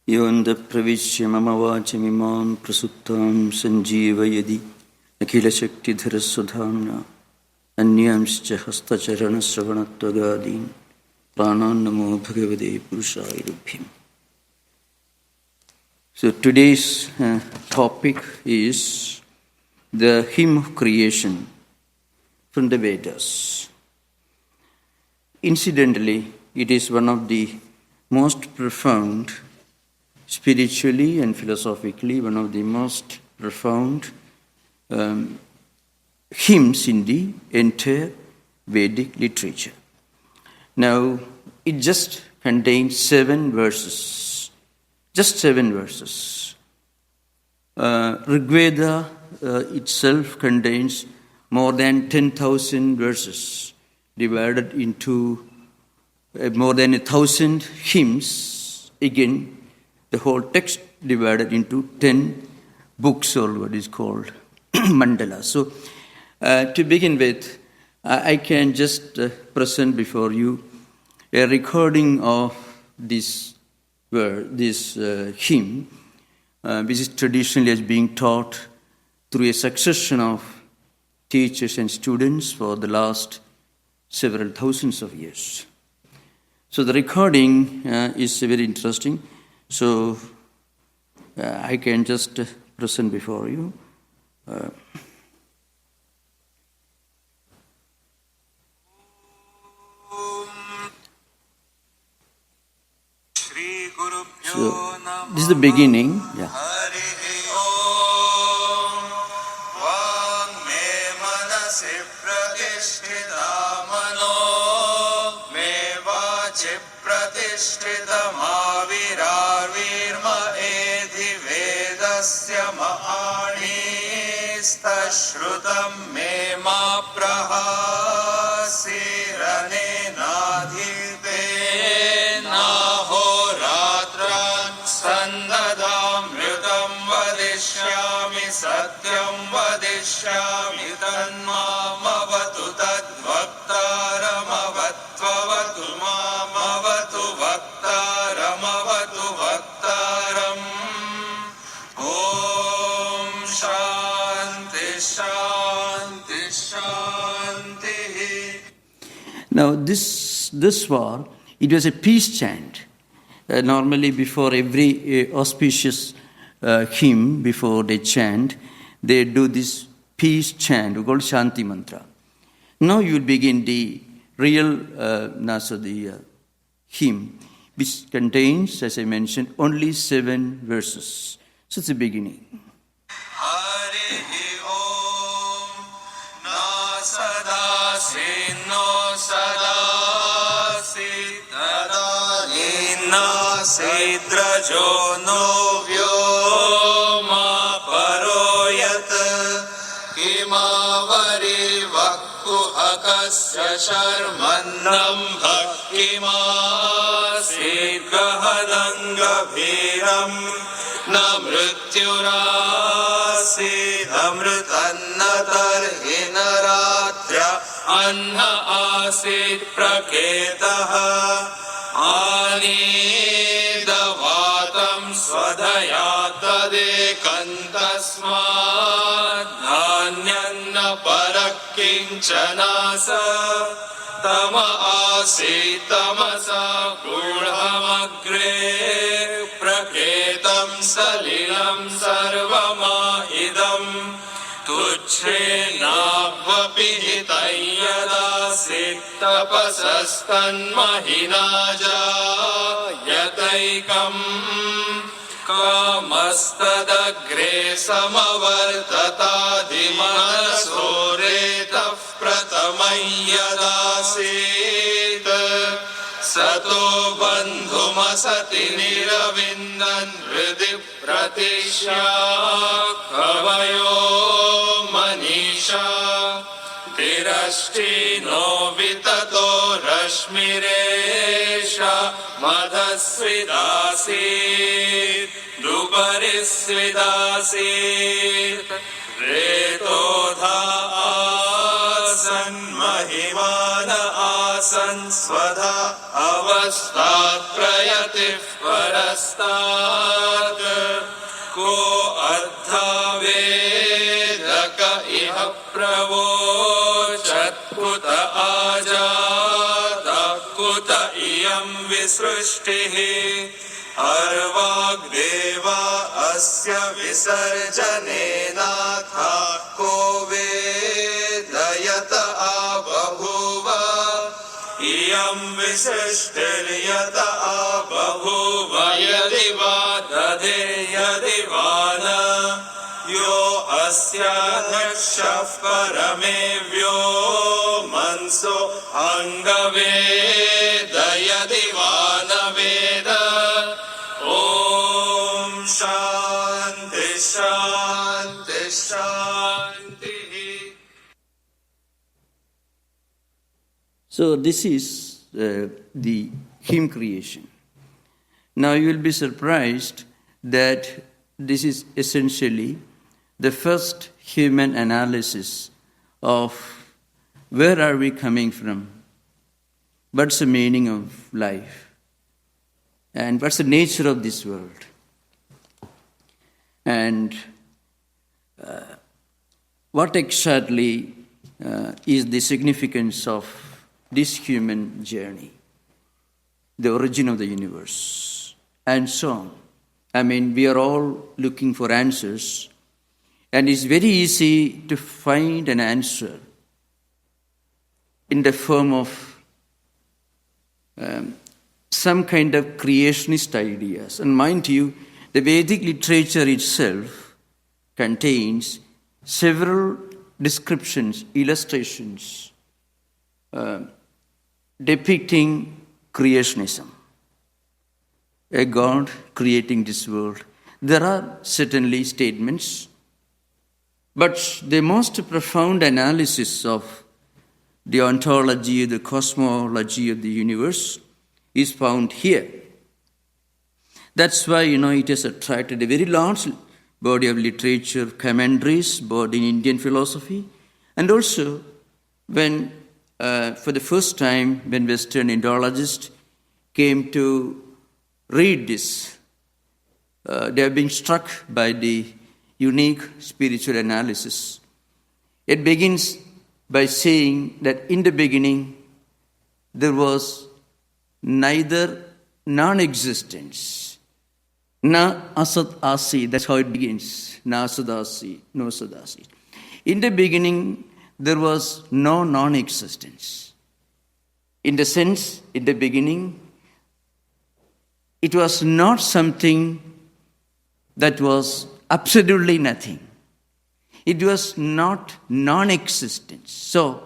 Yonda pravishya mama vachimimam prasuttam sanjeevayadi Akhila Shakti Dharasudhamna Anyamscha Hastacharana Sravanatvagādīn Pranam Namo Bhagavate Purushaya Rubhyam. So today's topic is the hymn of creation from the Vedas. Incidentally, it is one of the most profound, spiritually and philosophically, one of the most profound hymns in the entire Vedic literature. Now, it just contains 7 verses, just 7 verses. Rigveda itself contains more than 10,000 verses, divided into more than 1,000 hymns. Again, the whole text divided into 10 books, or what is called mandala. So, to begin with, I can just present before you a recording of this hymn, which is traditionally as being taught through a succession of teachers and students for the last several thousands of years. So the recording is very interesting. So I can just present before you. So this is the beginning. Yeah. Shrutam me ma prahasirane nadhite nahoratran sandadamritam vadishyami satyam vadishyami tanmamavatu tadvaktaramavatvavatu mamavatu vaktaramavatu vaktaram. Now this war, it was a peace chant. Normally before every auspicious hymn, before they chant, they do this peace chant, we call it Shanti Mantra. Now you will begin the real the hymn, which contains, as I mentioned, only 7 verses. So it's the beginning. Sidrajo no vyoma paroyat kimavari vakku akasya sharmannam bhakkima siddhahananga bhiram na mrityurasi amritannatar hinaratrya anha asit praketaha ani Swadhaya tadekantasmad dhanyanna parakkinchanasa tama asitamasa gurhamagre praketam salilam sarvama idam tuchhenabhapi hitayyadasit tapasastan mahinaja yataikam Kamastadagre samavartatadimanasoretah pratamayyadasit sato bandhumasati niravindan vridi pratisya kavayo manisha tirashti no vitato rashmiresha madhasvidasit Duparisvidasit Retodha asan mahimana asan svadha avastat prayatif parastat को अर्धवेदक इह प्रवोचत्कुत आजातः कुत इयं विसृष्टिः अर्वाग्देवा अस्य विसर्जनेनाथा को वेदयत आबभूव इयं विसृष्टिर्यत आबभूव यदि वा दधे यदि वा न यो अस्याध्यक्षः परमेव्यो मनसो अङ्गवेद यदि वा न वेद ॐ शान्ति शान्ति शान्तिः. So this is the hymn creation. Now you will be surprised that this is essentially the first human analysis of where are we coming from, what's the meaning of life, and what's the nature of this world. And what exactly is the significance of this human journey, the origin of the universe, and so on. I mean, we are all looking for answers, and it's very easy to find an answer in the form of some kind of creationist ideas. And mind you, the Vedic literature itself contains several descriptions, illustrations, depicting creationism, a God creating this world. There are certainly statements, but the most profound analysis of the ontology, the cosmology of the universe is found here. That's why, it has attracted a very large body of literature, commentaries, both in Indian philosophy, and also when for the first time, when Western Indologists came to read this, they have been struck by the unique spiritual analysis. It begins by saying that in the beginning, there was neither non-existence, na asat asi, that's how it begins, na asat asi, no asat asi. In the beginning, there was no non-existence. In the sense, in the beginning, it was not something that was absolutely nothing. It was not non-existence. So,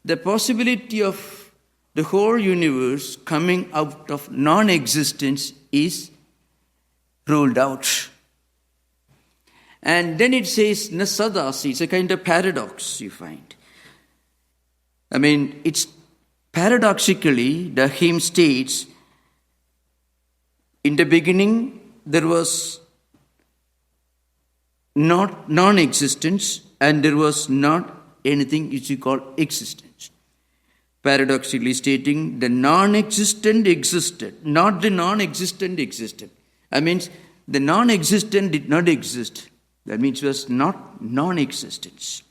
the possibility of the whole universe coming out of non-existence is ruled out. And then it says, nasadasi, it's a kind of paradox you find. I mean, it's paradoxically, the hymn states, in the beginning, there was not non-existence, and there was not anything which you call existence. Paradoxically stating, the non-existent existed, not the non-existent existed. That means the non-existent did not exist. That means it was not non-existence.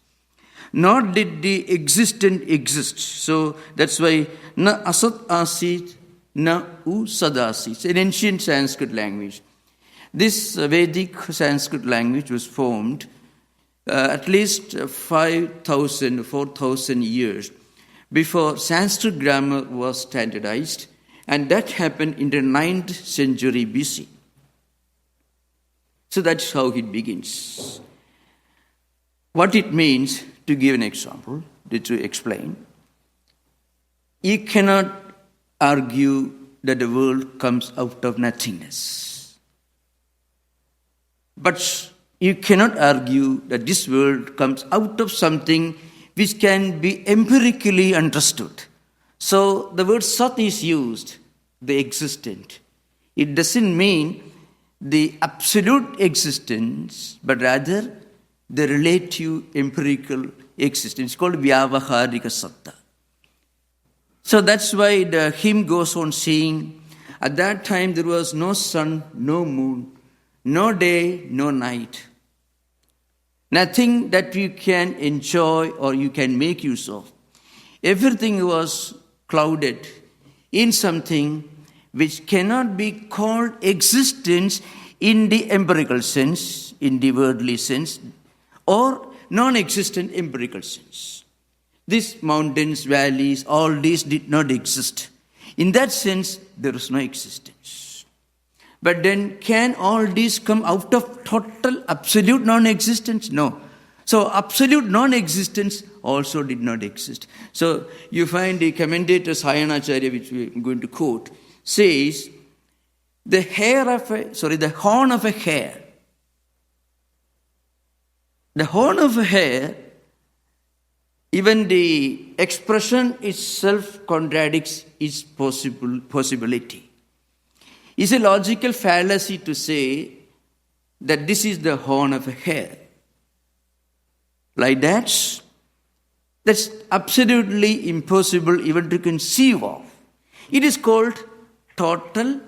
Nor did the existent exist. So that's why na asat asit, na u sadasit. It's an ancient Sanskrit language. This Vedic Sanskrit language was formed at least 5,000, 4,000 years before Sanskrit grammar was standardized, and that happened in the 9th century BC. So that's how it begins. What it means, to give an example, to explain, you cannot argue that the world comes out of nothingness. But you cannot argue that this world comes out of something which can be empirically understood. So the word sat is used, the existent. It doesn't mean the absolute existence, but rather the relative empirical existence. It's called vyavaharika satta. So that's why the hymn goes on saying, at that time there was no sun, no moon, no day, no night. Nothing that you can enjoy or you can make use of. Everything was clouded in something which cannot be called existence in the empirical sense, in the worldly sense, or non-existent empirical sense. These mountains, valleys, all these did not exist. In that sense, there is no existence. But then, can all these come out of total, absolute non-existence? No. So, absolute non-existence also did not exist. So, you find the commentator Sayanacharya, which we are going to quote, says, the horn of a hare. The horn of a hare, even the expression itself contradicts its possibility. It's a logical fallacy to say that this is the horn of a hare. Like that, that's absolutely impossible even to conceive of. It is called total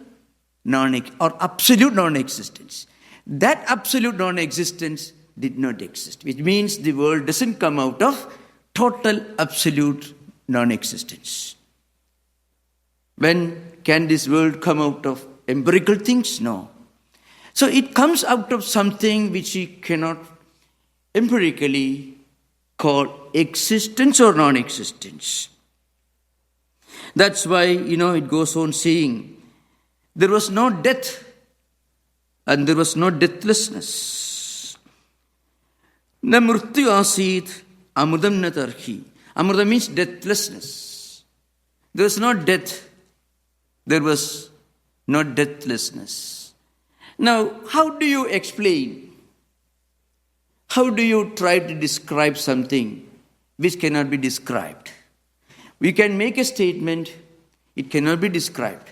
or absolute non-existence. That absolute non-existence did not exist, which means the world doesn't come out of total absolute non-existence. When can this world come out of empirical things? No. So it comes out of something which we cannot empirically call existence or non-existence. That's why, it goes on saying, there was no death and there was no deathlessness. Na mrityu asit amudam na tarhi. Amudam means deathlessness. There was no death. There was no deathlessness. Now, how do you explain? How do you try to describe something which cannot be described? We can make a statement, it cannot be described.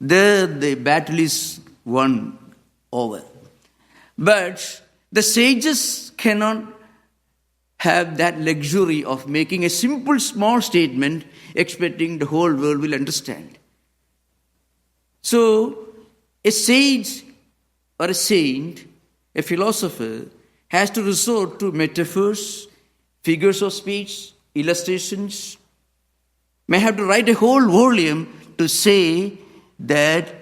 There the battle is won over. But the sages cannot have that luxury of making a simple small statement expecting the whole world will understand. So a sage or a saint, a philosopher, has to resort to metaphors, figures of speech, illustrations, may have to write a whole volume to say that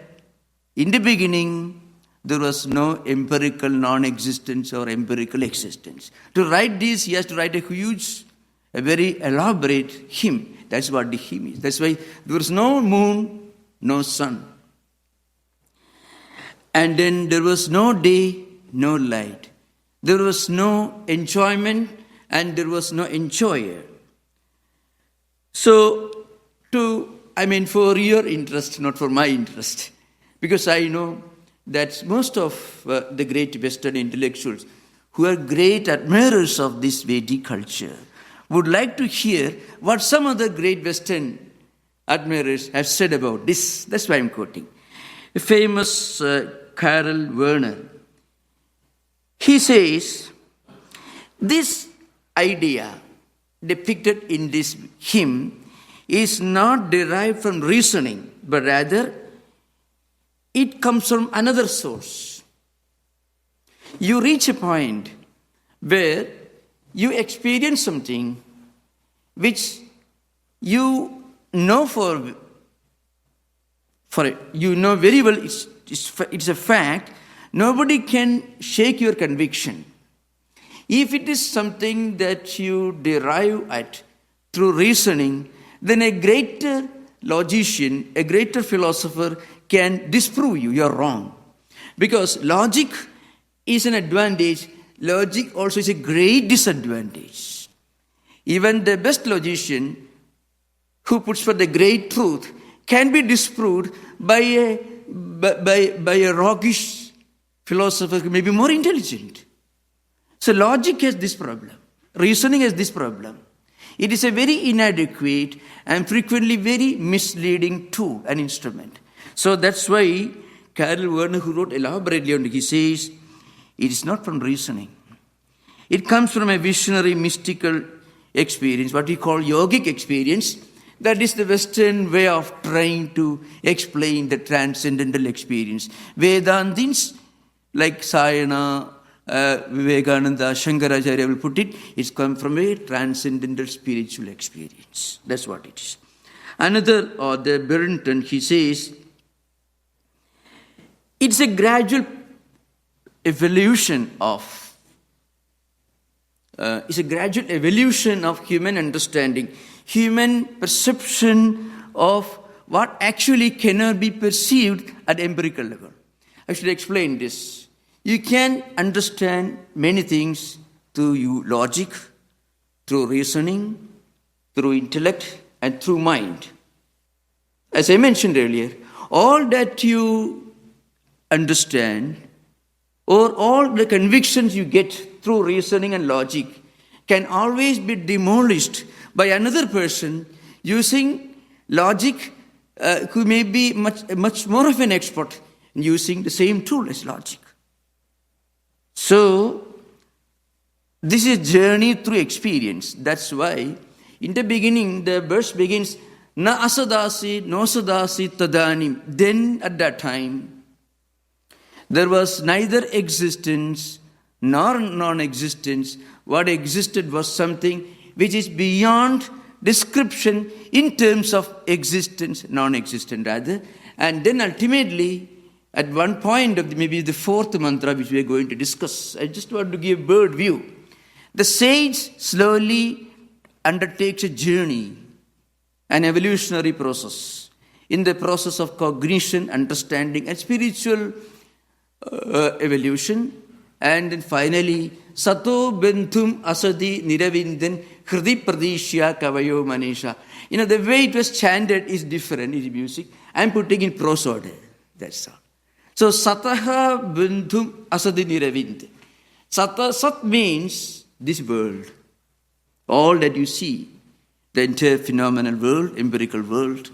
in the beginning there was no empirical non-existence or empirical existence. To write this, he has to write a very elaborate hymn. That's what the hymn is. That's why there was no moon, no sun. And then there was no day, no light. There was no enjoyment and there was no enjoyer. So, for your interest, not for my interest, because I know that most of the great Western intellectuals who are great admirers of this Vedic culture would like to hear what some other great Western admirers have said about this. That's why I'm quoting. A famous Karl Werner. He says, this idea depicted in this hymn is not derived from reasoning, but rather it comes from another source. You reach a point where you experience something which you know you know very well it's a fact. Nobody can shake your conviction. If it is something that you derive at through reasoning, then a greater logician, a greater philosopher can disprove you. You're wrong. Because logic is an advantage. Logic also is a great disadvantage. Even the best logician who puts forth the great truth can be disproved by a roguish philosopher who may be more intelligent. So logic has this problem. Reasoning has this problem. It is a very inadequate and frequently very misleading tool and instrument. So that's why Karl Werner, who wrote elaborately on it, he says, it is not from reasoning. It comes from a visionary mystical experience, what we call yogic experience. That is the Western way of trying to explain the transcendental experience. Vedantins like Sayana, Vivekananda, Shankaracharya will put it, it's come from a transcendental spiritual experience. That's what it is. Another author, Burrington, he says, it's a gradual evolution of human understanding, human perception of what actually cannot be perceived at empirical level. I should explain this. You can understand many things through logic, through reasoning, through intellect, and through mind. As I mentioned earlier, all that you understand or all the convictions you get through reasoning and logic can always be demolished by another person using logic, who may be much more of an expert in using the same tool as logic. So, this is a journey through experience. That's why in the beginning, the verse begins, Na asadasi, no sadasi tadanim. Then at that time, there was neither existence nor non-existence. What existed was something which is beyond description in terms of existence, non-existent rather. And then ultimately, at one point of maybe the fourth mantra which we are going to discuss, I just want to give a bird view. The sage slowly undertakes a journey, an evolutionary process, in the process of cognition, understanding, and spiritual evolution. And then finally, Sato Benthum Asadi Niravindan Hridi Pradishya Kavayo Manisha. The way it was chanted is different in music. I'm putting in prose order. That's all. So, Sataha Benthum Asadi Niravindan. Sat means this world. All that you see, the entire phenomenal world, empirical world.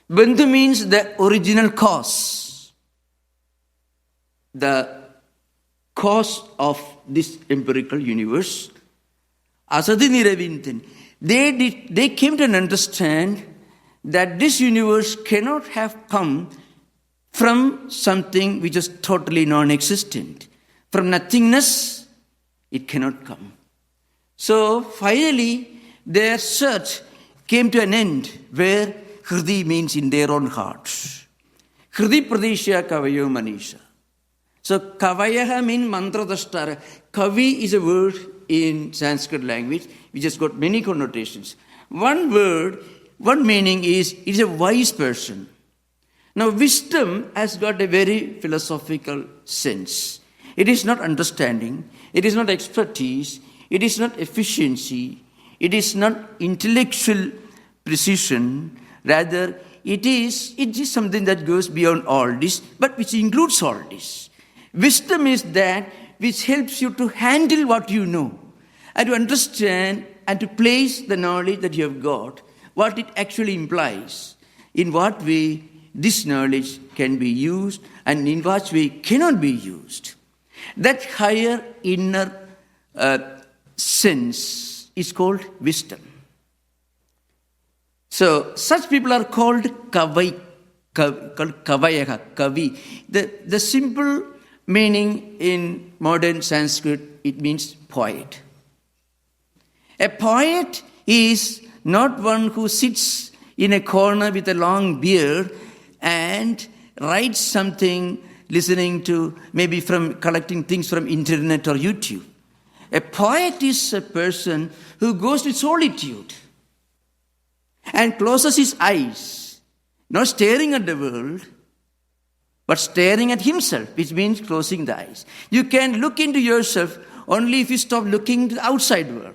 Bandhu means the original cause. The cause of this empirical universe. Asadi Niravindan. They came to understand that this universe cannot have come from something which is totally non-existent. From nothingness, it cannot come. So finally, their search came to an end where Hridi means in their own hearts. Hridi Pradeshya Kavayo Manisha. So Kavayaha means mantradashtara. Kavi is a word in Sanskrit language which has got many connotations. One meaning is it's a wise person. Now wisdom has got a very philosophical sense. It is not understanding, it is not expertise, it is not efficiency, it is not intellectual precision. Rather, it is something that goes beyond all this, but which includes all this. Wisdom is that which helps you to handle what you know and to understand and to place the knowledge that you have got, what it actually implies, in what way this knowledge can be used and in what way it cannot be used. That higher inner sense is called wisdom. So such people are called kavi. The simple meaning in modern Sanskrit, it means poet. A poet is not one who sits in a corner with a long beard and writes something listening to, maybe from collecting things from internet or YouTube. A poet is a person who goes to solitude and closes his eyes, not staring at the world, but staring at himself, which means closing the eyes. You can look into yourself only if you stop looking to the outside world.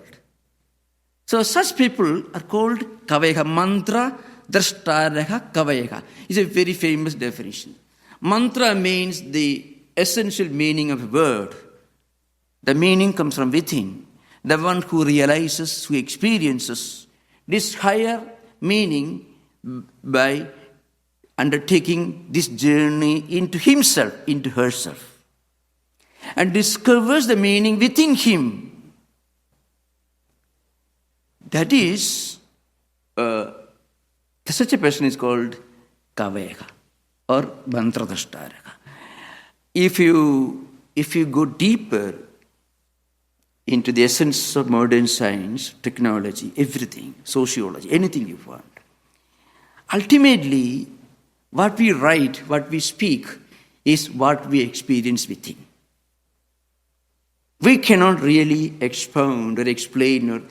So such people are called kavayaha. Mantra drashtaraha kavayaha is a very famous definition. Mantra means the essential meaning of a word. The meaning comes from within. The one who realizes, who experiences this higher meaning by undertaking this journey into himself, into herself, and discovers the meaning within him. That is, such a person is called kavayaha or mantradashtaraka. if you go deeper into the essence of modern science, technology, everything, sociology, anything you want, ultimately, what we write, what we speak, is what we experience within. We cannot really expound or explain or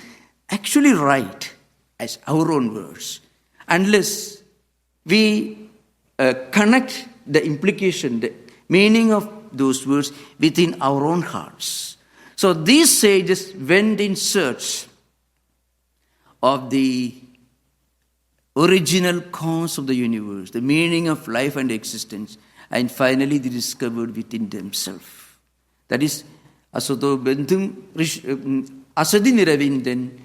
actually write as our own words unless we connect the implication, the meaning of those words within our own hearts. So these sages went in search of the original cause of the universe, the meaning of life and existence, and finally they discovered within themselves. That is, Asato Benthum Asadi Niravindan,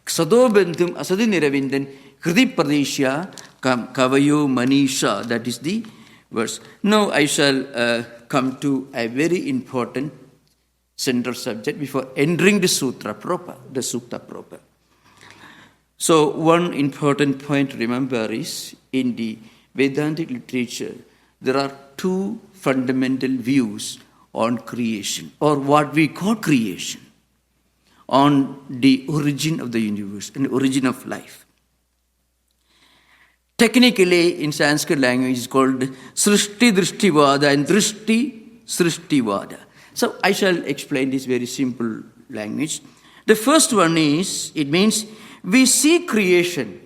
Sado Benthum Asadi Niravindan, Kriti Pradesha Kavayo Manisha. That is the verse. Now I shall come to a very important central subject before entering the sutta proper. So one important point to remember is, in the Vedantic literature, there are two fundamental views on creation, or what we call creation, on the origin of the universe and the origin of life. Technically, in Sanskrit language, it's called Srishti Drishtivada and Drishti Srishtivada. So I shall explain this very simple language. The first one is, it means we see creation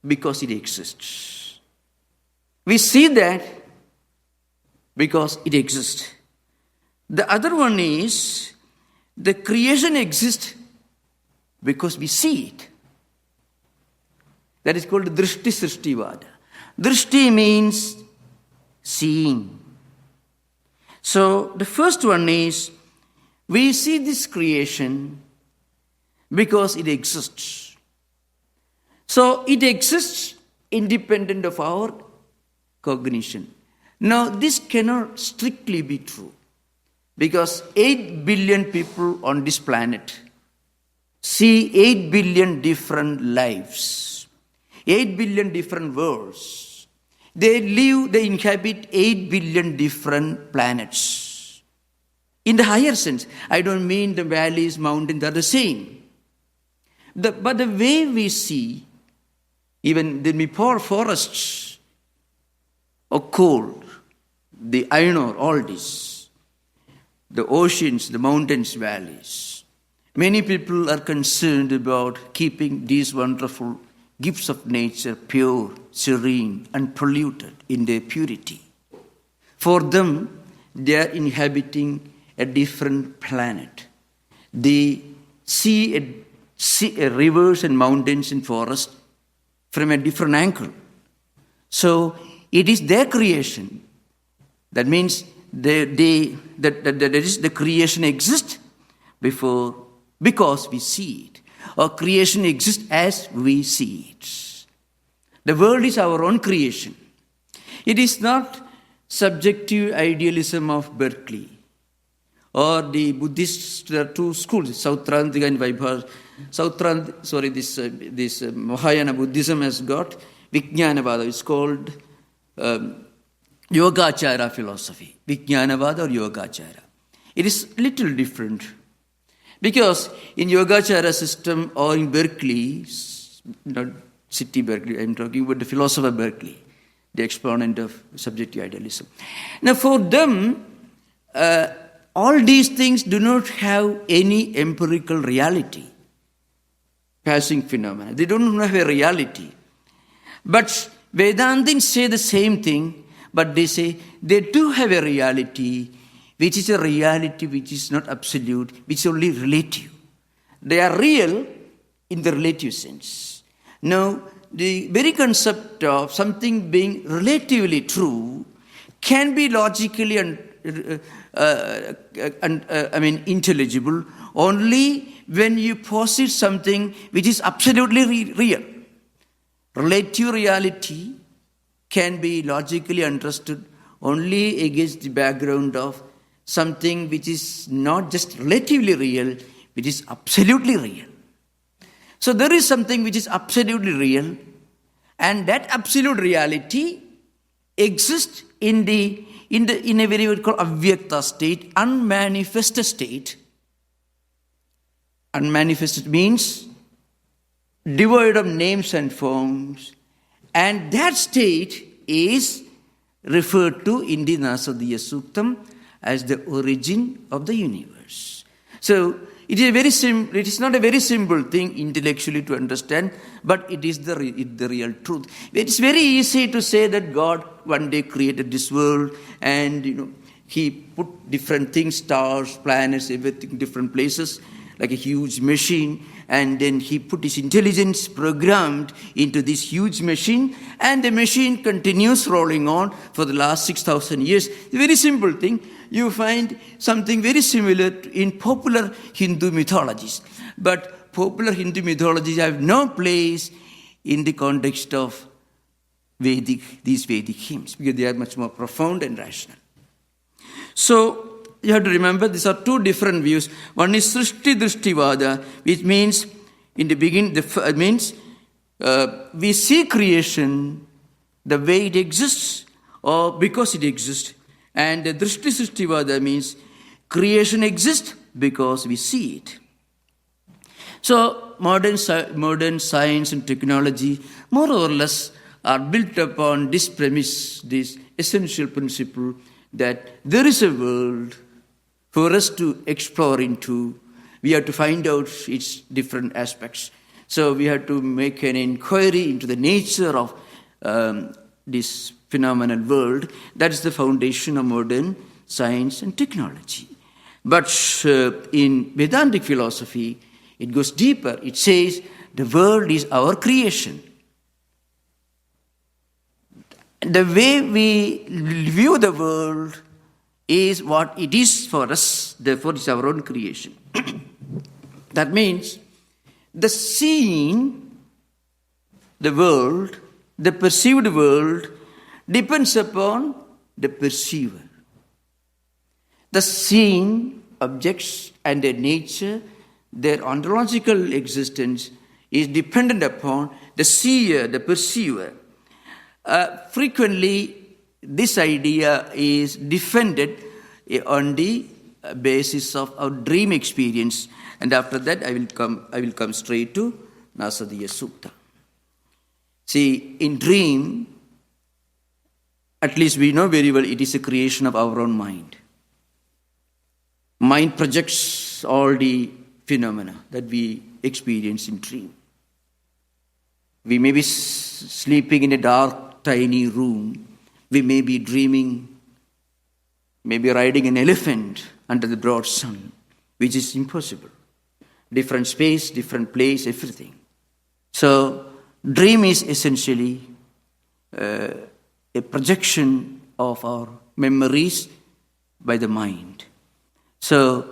because it exists. We see that because it exists. The other one is, the creation exists because we see it. That is called Drishti Srishtivada. Drishti means seeing. So the first one is, we see this creation because it exists. So it exists independent of our cognition. Now this cannot strictly be true, because 8 billion people on this planet see 8 billion different lives, 8 billion different worlds. They inhabit 8 billion different planets. In the higher sense, I don't mean the valleys, mountains are the same. But the way we see, even the forests or coal, the iron ore, all this, the oceans, the mountains, valleys. Many people are concerned about keeping these wonderful gifts of nature pure, serene, unpolluted in their purity. For them, they are inhabiting a different planet. They see rivers and mountains and forests from a different angle. So it is their creation. That means the creation exists because we see it, or creation exists as we see it. The world is our own creation. It is not subjective idealism of Berkeley or the Buddhists. There are two schools, Sautrantika and Vaibhasika. This Mahayana Buddhism has got Vijnanavada. It's called Yogacara philosophy. Vijnanavada or Yogacara. It is little different. Because in Yogacara system or in Berkeley, not city Berkeley, I'm talking about the philosopher Berkeley, the exponent of subjective idealism. Now for them, all these things do not have any empirical reality, passing phenomena. They don't have a reality. But Vedantins say the same thing, but they say they do have a reality, which is a reality which is not absolute, which is only relative. They are real in the relative sense. Now, the very concept of something being relatively true can be logically intelligible only when you posit something which is absolutely real. Relative reality can be logically understood only against the background of something which is not just relatively real, which is absolutely real. So there is something which is absolutely real, and that absolute reality exists in the in a very what we call avyakta state, unmanifested state. Unmanifested means devoid of names and forms, and that state is referred to in the Nasadiya Suktam as the origin of the universe. So it is not a very simple thing intellectually to understand, but it is the real truth. It's very easy to say that God one day created this world, and He put different things, stars, planets, everything, different places, like a huge machine, and then He put His intelligence programmed into this huge machine, and the machine continues rolling on for the last 6,000 years. A very simple thing. You find something very similar in popular Hindu mythologies. But popular Hindu mythologies have no place in the context of these Vedic hymns, because they are much more profound and rational. So, you have to remember, these are two different views. One is Srishti Drishtivada, which means, in the beginning, we see creation the way it exists or because it exists. And the Drishti Srishtivada means creation exists because we see it. So, modern science and technology, more or less, are built upon this premise, this essential principle, that there is a world for us to explore into. We have to find out its different aspects. So we have to make an inquiry into the nature of this phenomenal world. That is the foundation of modern science and technology. But in Vedantic philosophy, it goes deeper. It says the world is our creation. The way we view the world is what it is for us, therefore it's our own creation. That means the seen, the world, the perceived world, depends upon the perceiver. The seen objects and their nature, their ontological existence is dependent upon the seer, the perceiver. Frequently, this idea is defended on the basis of our dream experience, and after that I will come straight to Nasadiya Sukta. See, in dream, at least we know very well it is a creation of our own mind. Mind projects all the phenomena that we experience in dream. We may be sleeping in a dark, tiny room. We may be dreaming, maybe riding an elephant under the broad sun, which is impossible. Different space, different place, everything. So, dream is essentially a projection of our memories by the mind. So,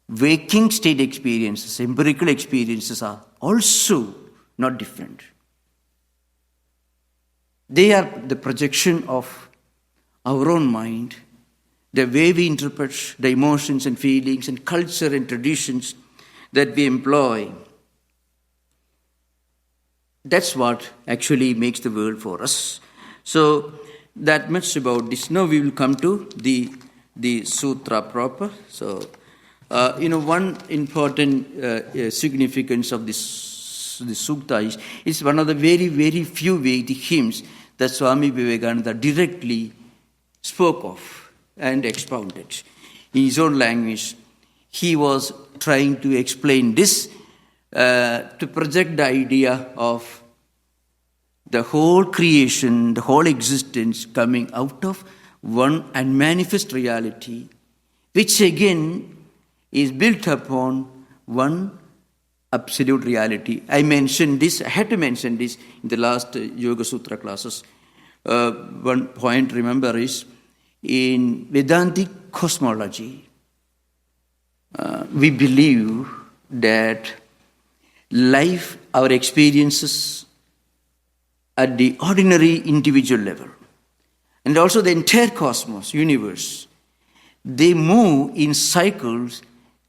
waking state experiences, empirical experiences are also not different. They are the projection of our own mind, the way we interpret the emotions and feelings and culture and traditions that we employ. That's what actually makes the world for us. So that much about this. Now we will come to the sutra proper. So, one important significance of this sukta is one of the very, very few Vedic hymns that Swami Vivekananda directly spoke of and expounded. In his own language, he was trying to explain this to project the idea of the whole creation, the whole existence coming out of one unmanifest reality, which again is built upon one absolute reality. I had to mention this in the last Yoga Sutra classes. One point, remember, is in Vedantic cosmology, we believe that life, our experiences at the ordinary individual level, and also the entire cosmos, universe, they move in cycles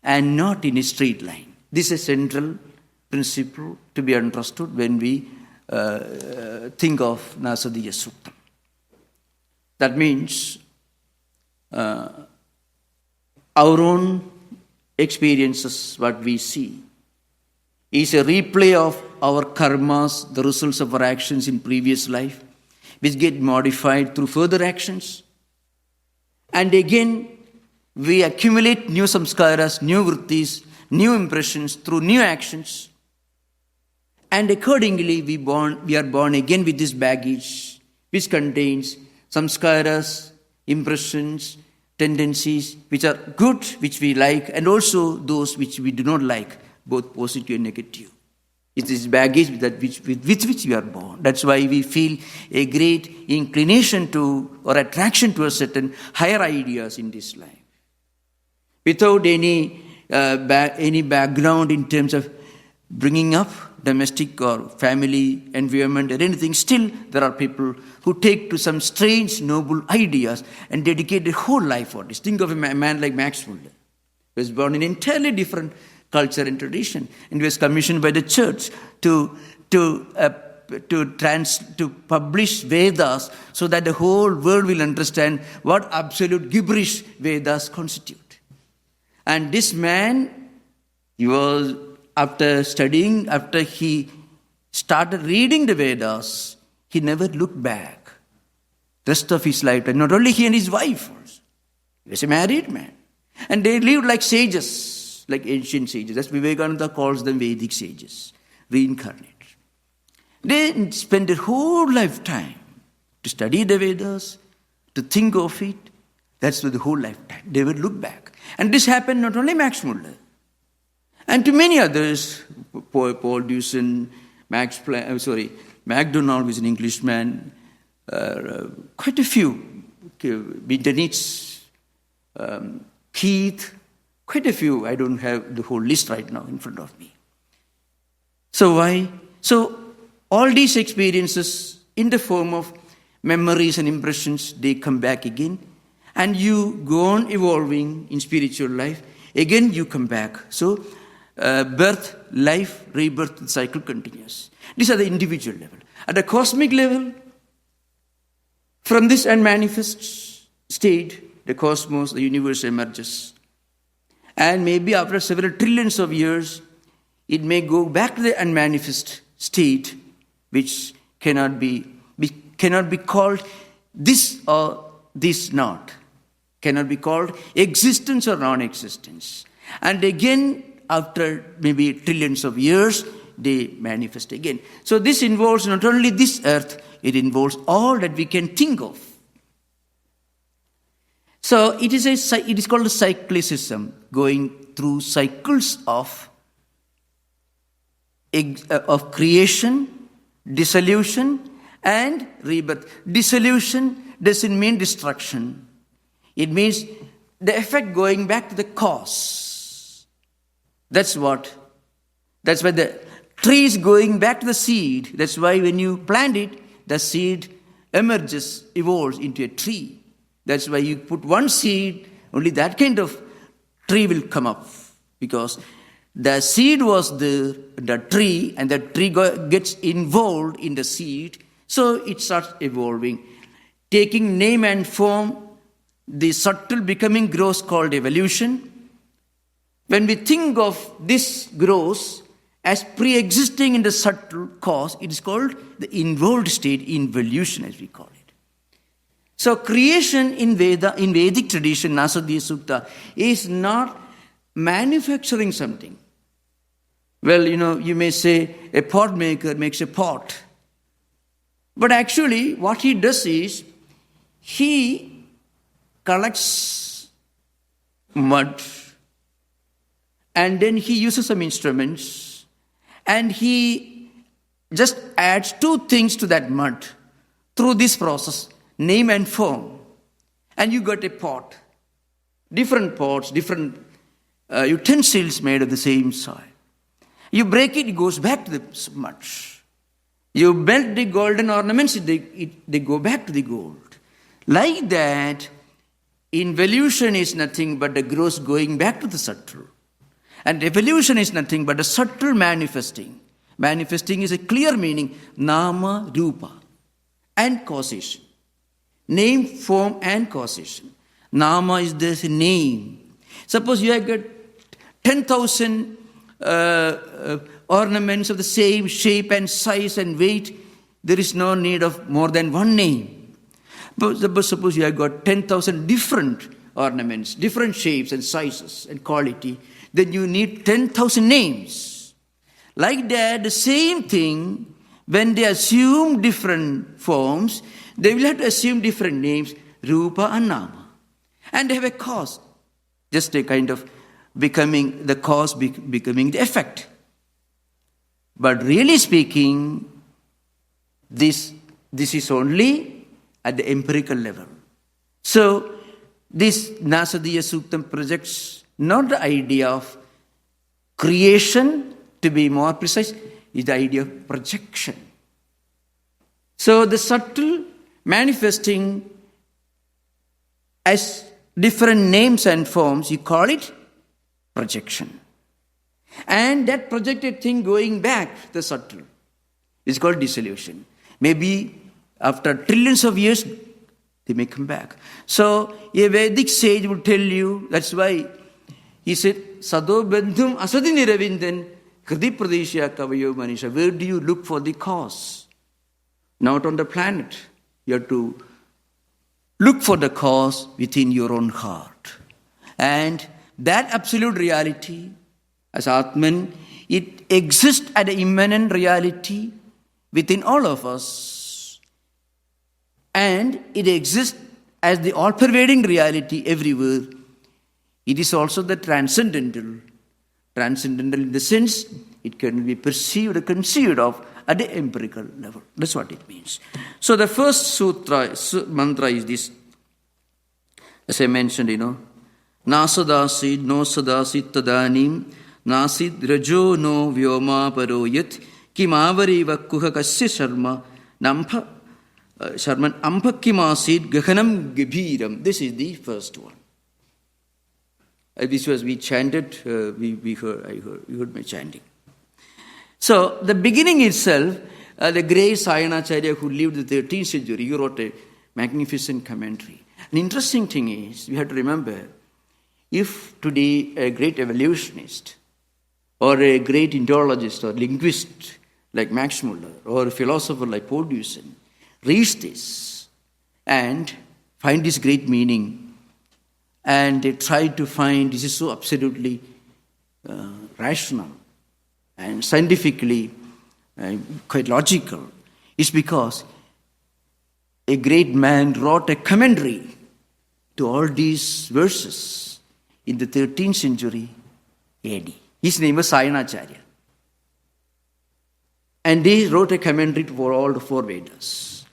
and not in a straight line. This is a central principle to be understood when we think of Nasadiya Sukta. That means our own experiences, what we see, is a replay of our karmas, the results of our actions in previous life, which get modified through further actions. And again, we accumulate new samskaras, new vrittis, new impressions through new actions. And accordingly, we are born again with this baggage, which contains samskaras, impressions, tendencies, which are good, which we like, and also those which we do not like, both positive and negative. It is baggage with which we are born. That's why we feel a great inclination to or attraction to a certain higher ideas in this life. Without any background in terms of bringing up, domestic or family environment or anything, still there are people who take to some strange, noble ideas and dedicate their whole life for this. Think of a man like Max Muller, who was born in an entirely different culture and tradition, and was commissioned by the church to publish Vedas so that the whole world will understand what absolute gibberish Vedas constitute. And this man, he was, after he started reading the Vedas, he never looked back. The rest of his life, and not only he and his wife also. He was a married man. And they lived like sages, like ancient sages. That's Vivekananda calls them Vedic sages, reincarnated. They spent their whole lifetime to study the Vedas, to think of it. That's the whole lifetime. They would look back. And this happened not only Max Muller, and to many others, Paul Deussen, MacDonald was an Englishman, quite a few, Biddenitz, Keith, quite a few. I don't have the whole list right now in front of me. So why? So all these experiences in the form of memories and impressions, they come back again. And you go on evolving in spiritual life. Again, you come back. So birth, life, rebirth, the cycle continues. These are the individual level. At the cosmic level, from this unmanifest state, the cosmos, the universe emerges. And maybe after several trillions of years, it may go back to the unmanifest state, which cannot be called this or this not. Cannot be called existence or non-existence. And again, after maybe trillions of years, they manifest again. So this involves not only this earth, it involves all that we can think of. So it is called a cyclicism, going through cycles of creation, dissolution, and rebirth. Dissolution doesn't mean destruction. It means the effect going back to the cause. That's why the tree is going back to the seed. That's why when you plant it, the seed emerges, evolves into a tree. That's why you put one seed, only that kind of tree will come up. Because the seed was the tree, and the tree gets involved in the seed, so it starts evolving. Taking name and form, the subtle becoming growth called evolution. When we think of this growth as pre-existing in the subtle cause, it is called the involved state, involution as we call it. So creation in Vedic tradition, Nasadiya Sukta, is not manufacturing something. Well, you may say a pot maker makes a pot. But actually, what he does is, he collects mud, and then he uses some instruments, and he just adds two things to that mud through this process, name and form, and you got a pot. Different pots, different utensils made of the same soil. You break it, it goes back to the mud. You melt the golden ornaments, they go back to the gold. Like that, involution is nothing but the growth going back to the subtle. And evolution is nothing but the subtle manifesting. Manifesting is a clear meaning, nama, rupa, and causation. Name, form, and causation. Nama is this name. Suppose you have got 10,000 ornaments of the same shape and size and weight, there is no need of more than one name. But suppose you have got 10,000 different ornaments, different shapes and sizes and quality, then you need 10,000 names. Like that, the same thing, when they assume different forms, they will have to assume different names, Rupa and Nama. And they have a cause, just a kind of becoming the cause, becoming the effect. But really speaking, this is only at the empirical level. So this Nasadiya Suktam projects not the idea of creation, to be more precise, is the idea of projection. So the subtle manifesting as different names and forms, you call it projection. And that projected thing going back, the subtle, is called dissolution. Maybe after trillions of years, they may come back. So a Vedic sage would tell you, that's why he said, Sado Bandhum Asadi Niravindan Kriti Pradeshya Kavayo Manisha. Where do you look for the cause? Not on the planet. You have to look for the cause within your own heart. And that absolute reality, as Atman, it exists as an immanent reality within all of us. And it exists as the all-pervading reality everywhere. It is also the transcendental. Transcendental in the sense it can be perceived or conceived of at the empirical level. That's what it means. So the first mantra is this. As I mentioned, Nasadasid, no sadasid tadanim, nasid rajo no vyoma paroyat, kimavari vakuha kasya sharma, nampa sharman ampakimasid gahanam gabhiram. This is the first one. This was we chanted, you heard me chanting. So the beginning itself, the great Sayanacharya who lived in the 13th century, he wrote a magnificent commentary. An interesting thing is, we have to remember, if today a great evolutionist or a great Indologist or linguist like Max Muller or a philosopher like Paul Deussen reads this and find this great meaning, and they try to find this is so absolutely rational and scientifically quite logical, it's because a great man wrote a commentary to all these verses in the 13th century AD. His name was Sayanacharya. And he wrote a commentary for all the four Vedas.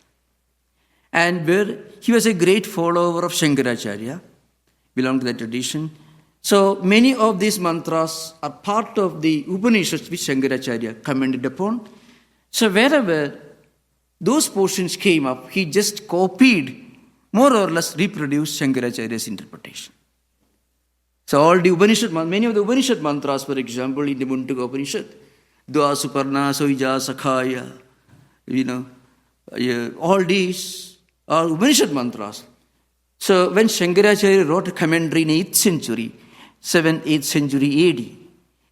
And where he was a great follower of Shankaracharya, belonged to that tradition. So many of these mantras are part of the Upanishads which Shankaracharya commented upon. So wherever those portions came up, he just copied, more or less reproduced Shankaracharya's interpretation. So all the Upanishad, many of the Upanishad mantras, for example, in the Mundaka Upanishad, Dua Suparna Soija Sakhaya, all these are Upanishad mantras. So when Shankaracharya wrote a commentary in 8th century, 7th, 8th century AD,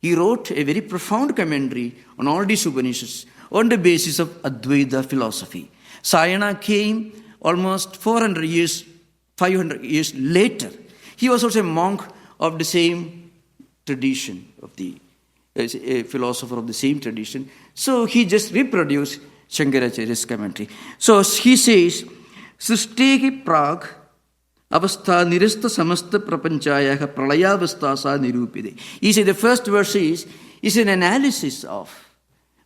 he wrote a very profound commentary on all these Upanishads on the basis of Advaita philosophy. Sayana came almost 400 years, 500 years later. He was also a monk of the same tradition, a philosopher of the same tradition. So he just reproduced Shankaracharya's commentary. So he says, Srishti prag avastha nirista samasta prapanchaya pralayavastha sa nirupide. He said the first verse is an analysis of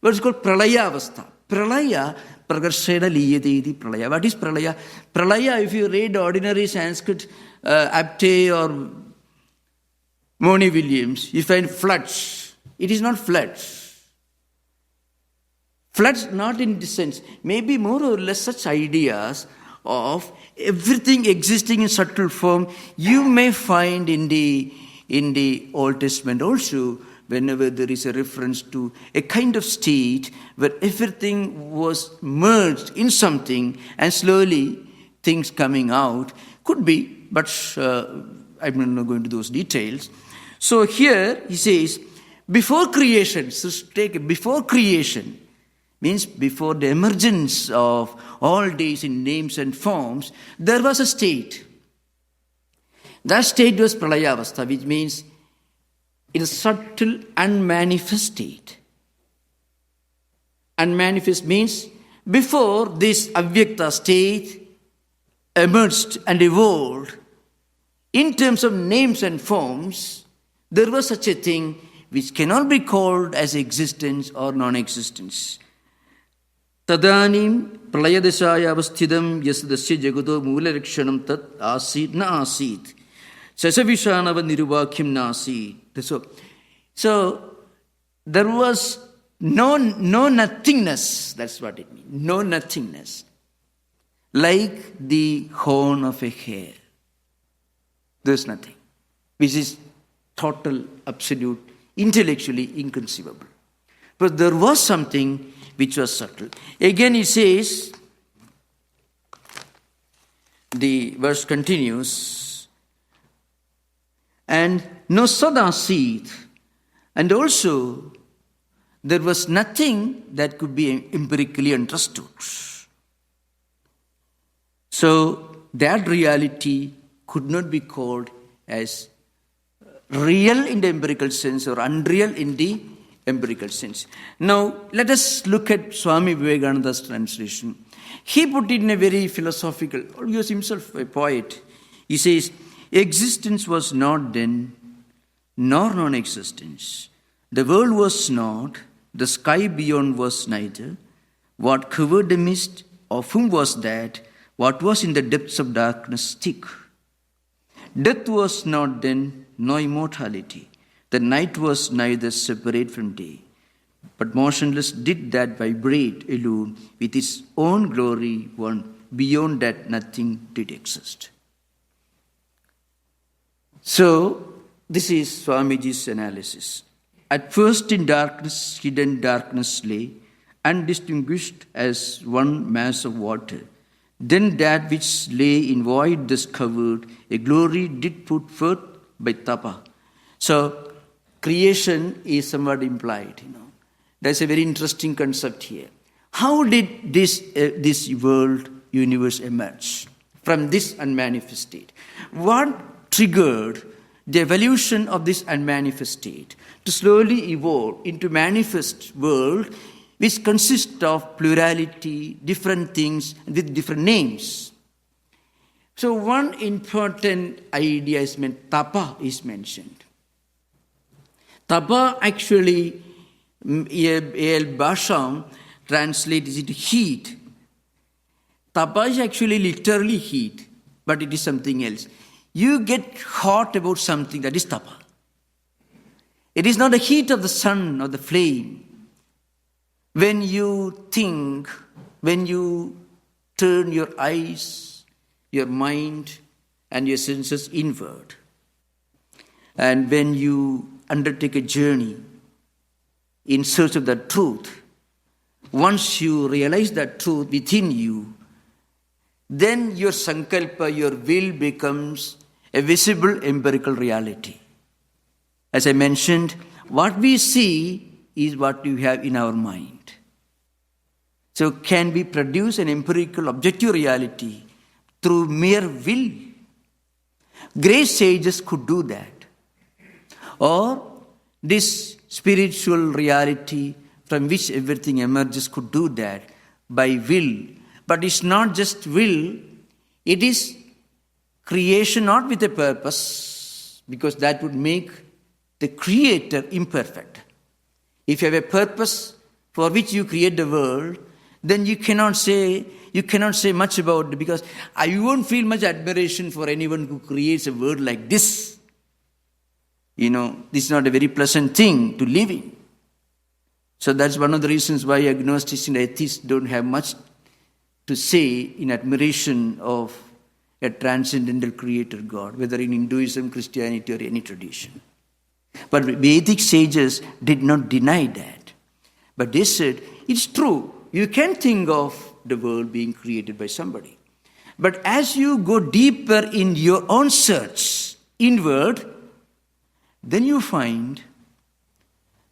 what is called pralayavastha. Pralaya pragarshena liyate iti pralaya. What is pralaya? Pralaya, if you read ordinary Sanskrit, Apte or Moni Williams, you find floods. It is not floods. Floods not in this sense. Maybe more or less such ideas of everything existing in subtle form you may find in the Old Testament also, whenever there is a reference to a kind of state where everything was merged in something and slowly things coming out. Could be but I'm not going to those details. So here he says, before creation, so take it, before creation, means before the emergence of all days in names and forms, there was a state. That state was pralayavastha, which means in a subtle, unmanifest state. Unmanifest means before this avyakta state emerged and evolved, in terms of names and forms, there was such a thing which cannot be called as existence or non-existence. Tadanim pralayadashaya avasthidam yasadasya jagato moolarikshanam tat asit na asit. Sasavishanava niruvakyam na asit. So there was no nothingness, that's what it means. No nothingness. Like the horn of a hare. There's nothing. Which is total, absolute, intellectually inconceivable. But there was something which was subtle. Again he says, the verse continues, and no sadasit, and also there was nothing that could be empirically understood. So that reality could not be called as real in the empirical sense or unreal in the empirical sense. Now, let us look at Swami Vivekananda's translation. He put it in a very philosophical, he was himself a poet. He says, existence was not then, nor non-existence. The world was not, the sky beyond was neither. What covered the mist, of whom was that? What was in the depths of darkness thick? Death was not then, nor immortality. The night was neither separate from day, but motionless did that vibrate alone with its own glory one. Beyond that nothing did exist. So, this is Swamiji's analysis. At first in darkness, hidden darkness lay, undistinguished as one mass of water. Then that which lay in void discovered, a glory did put forth by tapa. So, creation is somewhat implied, There's a very interesting concept here. How did this world, universe emerge from this unmanifest state? What triggered the evolution of this unmanifest state to slowly evolve into manifest world which consists of plurality, different things with different names? So one important idea is tapa is mentioned. Tapa actually, A.L. Basham translates it heat. Tapa is actually literally heat, but it is something else. You get hot about something, that is tapa. It is not the heat of the sun or the flame. When you think, when you turn your eyes, your mind, and your senses inward, and when you undertake a journey in search of the truth, once you realize that truth within you, then your sankalpa, your will becomes a visible empirical reality. As I mentioned, what we see is what we have in our mind. So can we produce an empirical objective reality through mere will? Great sages could do that. Or this spiritual reality from which everything emerges could do that by will. But it's not just will, it is creation not with a purpose, because that would make the creator imperfect. If you have a purpose for which you create the world, then you cannot say much about it, because I won't feel much admiration for anyone who creates a world like this. This is not a very pleasant thing to live in. So that's one of the reasons why agnostics and atheists don't have much to say in admiration of a transcendental creator God, whether in Hinduism, Christianity, or any tradition. But Vedic sages did not deny that. But they said, it's true, you can think of the world being created by somebody. But as you go deeper in your own search inward, then you find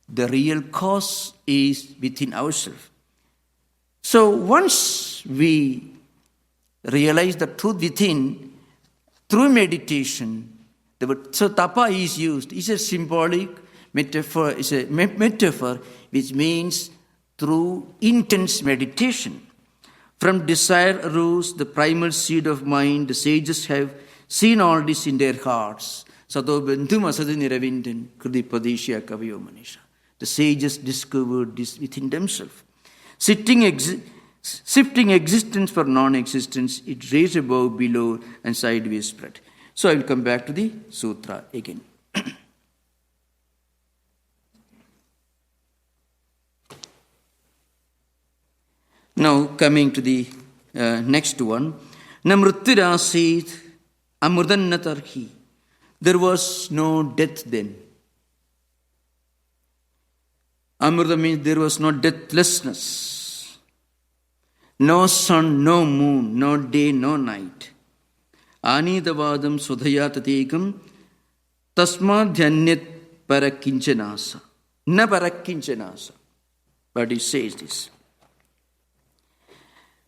the real cause is within ourselves. So once we realize the truth within, through meditation, so tapa is used. It's a symbolic metaphor. It's a metaphor which means through intense meditation. From desire arose the primal seed of mind. The sages have seen all this in their hearts. The sages discovered this within themselves. Shifting existence for non-existence, it raised above, below, and sideways spread. So I will come back to the sutra again. Now coming to the next one. Namruttirasit amurdannatarhi. There was no death then. Amrita means there was no deathlessness. No sun, no moon, no day, no night. Anidavadam sudhaya tatekam tasmadhyanyat parakinchanasa. Na parakinchanasa. But he says this.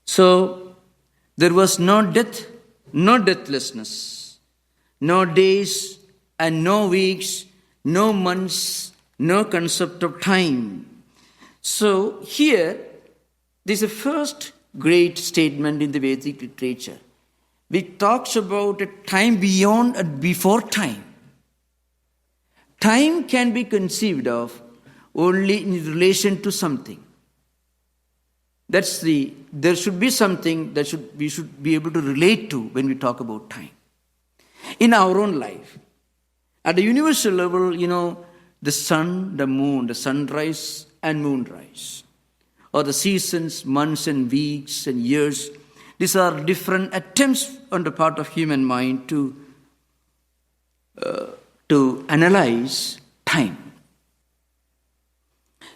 So, there was no death, no deathlessness, no days and no weeks, no months, no concept of time. So, here, this is the first great statement in the Vedic literature, which talks about a time beyond and before time. Time can be conceived of only in relation to something. There should be something that we should be able to relate to when we talk about time. In our own life, at the universal level, the sun, the moon, the sunrise and moonrise, or the seasons, months and weeks and years, these are different attempts on the part of human mind to analyze time.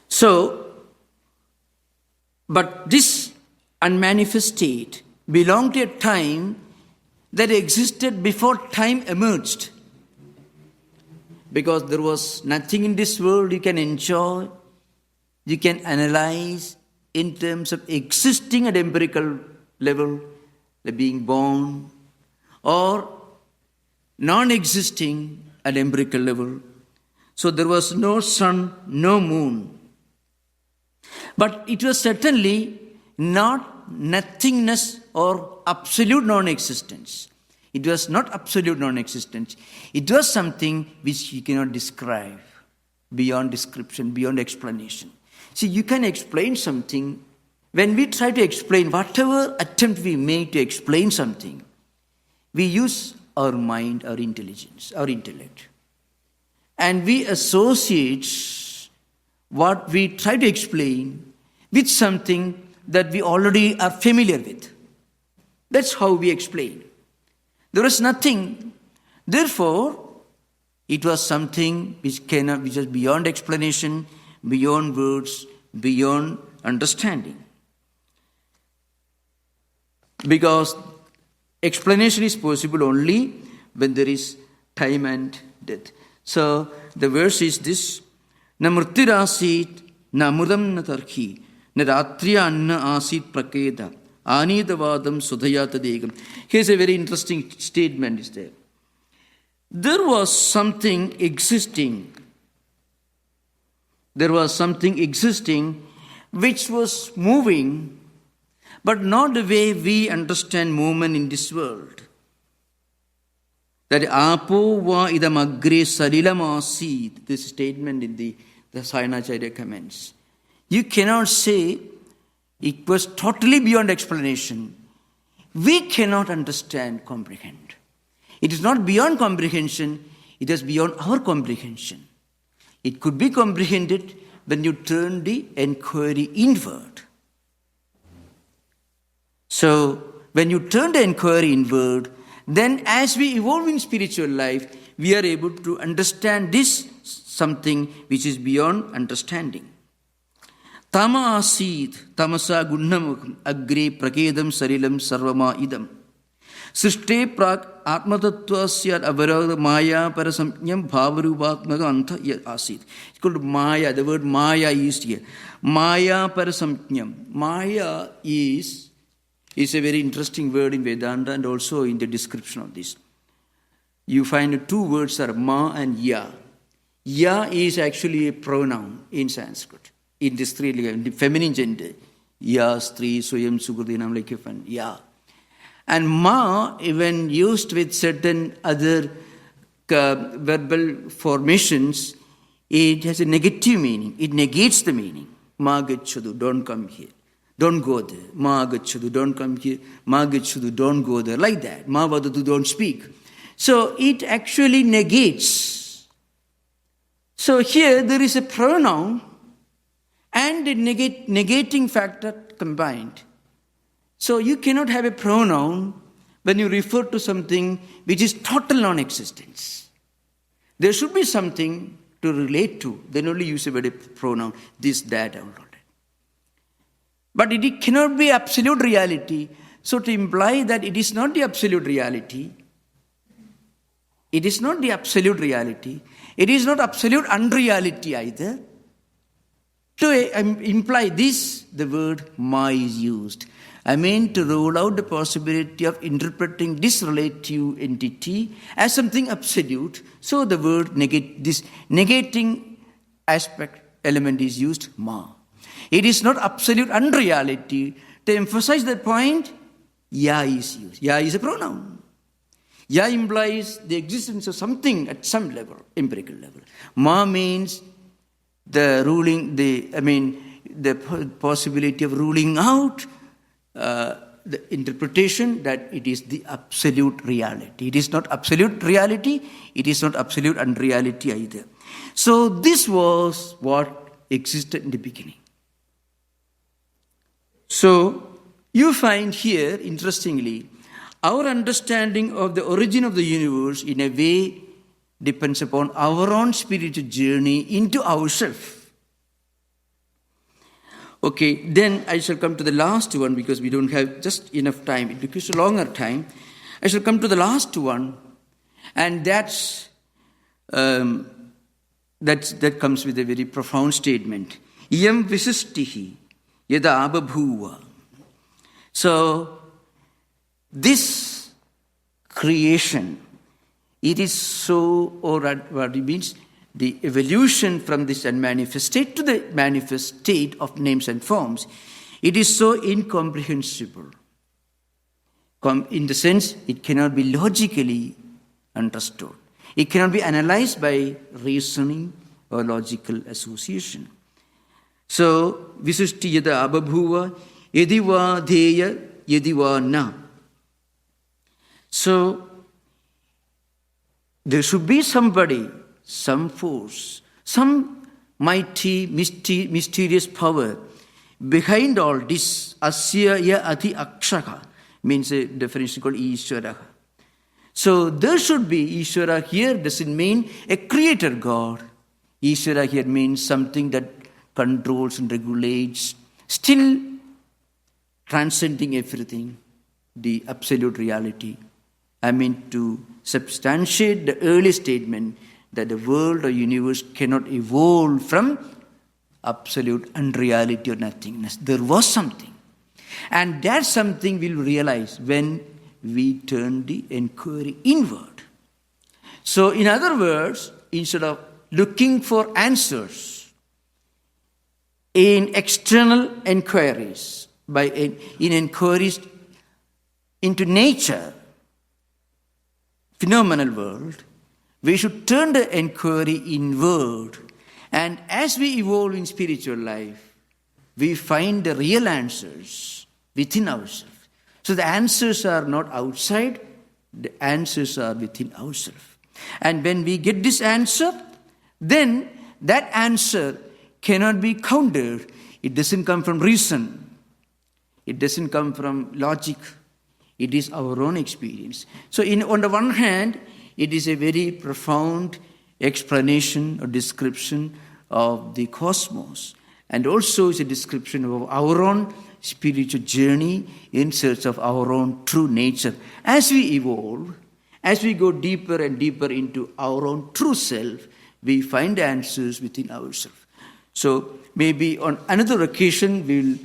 So, but this unmanifest state belonged to a time that existed before time emerged. Because there was nothing in this world you can enjoy, you can analyze in terms of existing at empirical level, like being born, or non-existing at empirical level. So there was no sun, no moon. But it was certainly not nothingness or absolute non-existence. It was not absolute non-existence. It was something which you cannot describe, beyond description, beyond explanation. See, you can explain something. When we try to explain, whatever attempt we make to explain something, we use our mind, our intelligence, our intellect. And we associate what we try to explain with something that we already are familiar with. That's how we explain. There was nothing. Therefore, it was something which was beyond explanation, beyond words, beyond understanding. Because explanation is possible only when there is time and death. So the verse is this: Na murtirasit na amudam na tarhi na ratriya anna asit prakeda anidavadam sudhaya tadegam. Here's a very interesting statement is there. There was something existing. There was something existing which was moving, but not the way we understand movement in this world. That apo va idam agre salilam asid. This statement in the Sayanacharya comments. You cannot say it was totally beyond explanation. We cannot understand, comprehend. It is not beyond comprehension, it is beyond our comprehension. It could be comprehended when you turn the inquiry inward. So, when you turn the inquiry inward, then as we evolve in spiritual life, we are able to understand this something which is beyond understanding. Tama asid, tamasa gunnamukam, agre prakedam sarilam sarvama idam. Srishte prak atmatatvasya avarada maya parasamnyam bhavarupatmaka antha asit. It's called Maya. The word Maya is here. Maya parasamnyam. Maya is a very interesting word in Vedanta and also in the description of this. You find two words are ma and ya. Ya is actually a pronoun in Sanskrit. In this three, in the feminine gender. Ya, stri, swayam, sukurdinam, like you find ya. And ma, when used with certain other verbal formations, it has a negative meaning. It negates the meaning. Ma gachadu, don't come here. Don't go there. Ma gachadu, don't come here. Ma gachadu, don't go there. Like that. Ma vadadu, don't speak. So it actually negates. So here there is a pronoun and a negating factor combined. So you cannot have a pronoun when you refer to something which is total non-existence. There should be something to relate to. Then only use a word pronoun. This, that, and all that. But it cannot be absolute reality. So to imply that it is not the absolute reality, it is not the absolute reality, it is not absolute unreality either. To imply this, the word ma is used. I mean to rule out the possibility of interpreting this relative entity as something absolute. So the word this negating aspect element is used, ma. It is not absolute unreality. To emphasize that point, ya is used. Ya is a pronoun. Ya implies the existence of something at some level, empirical level. Ma means the possibility of ruling out the interpretation that it is the absolute reality. It is not absolute reality, it is not absolute unreality either. So this was what existed in the beginning. So you find here, interestingly, our understanding of the origin of the universe in a way depends upon our own spiritual journey into ourselves. Okay, then I shall come to the last one because we don't have just enough time. It requires a longer time. I shall come to the last one, and that comes with a very profound statement. Iyam visistihi yada ababhuva. So, this creation, it is so, or what it means, the evolution from this unmanifest state to the manifest state of names and forms, it is so incomprehensible. In the sense, it cannot be logically understood. It cannot be analyzed by reasoning or logical association. So, visushti yada ababhuva, yadiva dheya, yadiva na. So, there should be somebody, some force, some mighty, mysterious power behind all this. Asya ya ati akshaka means a definition called Ishvara. So there should be Ishvara here doesn't mean a creator God. Ishvara here means something that controls and regulates, still transcending everything, the absolute reality. I mean to substantiate the early statement that the world or universe cannot evolve from absolute unreality or nothingness. There was something. And that something we'll realize when we turn the inquiry inward. So in other words, instead of looking for answers in external inquiries, in inquiries into nature, phenomenal world, we should turn the inquiry inward. And as we evolve in spiritual life, we find the real answers within ourselves. So the answers are not outside, the answers are within ourselves. And when we get this answer, then that answer cannot be countered. It doesn't come from reason. It doesn't come from logic. It is our own experience. So on the one hand, it is a very profound explanation or description of the cosmos. And also it's a description of our own spiritual journey in search of our own true nature. As we evolve, as we go deeper and deeper into our own true self, we find answers within ourselves. So maybe on another occasion, we'll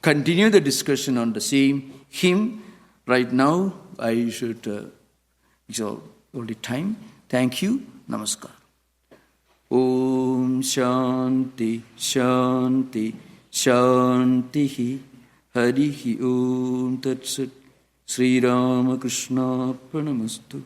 continue the discussion on the same hymn. Right now, I should, it's already time. Thank you. Namaskar. Om Shanti Shanti Shanti Harihi Om Tat Sat Sri Ramakrishna Pranamastu.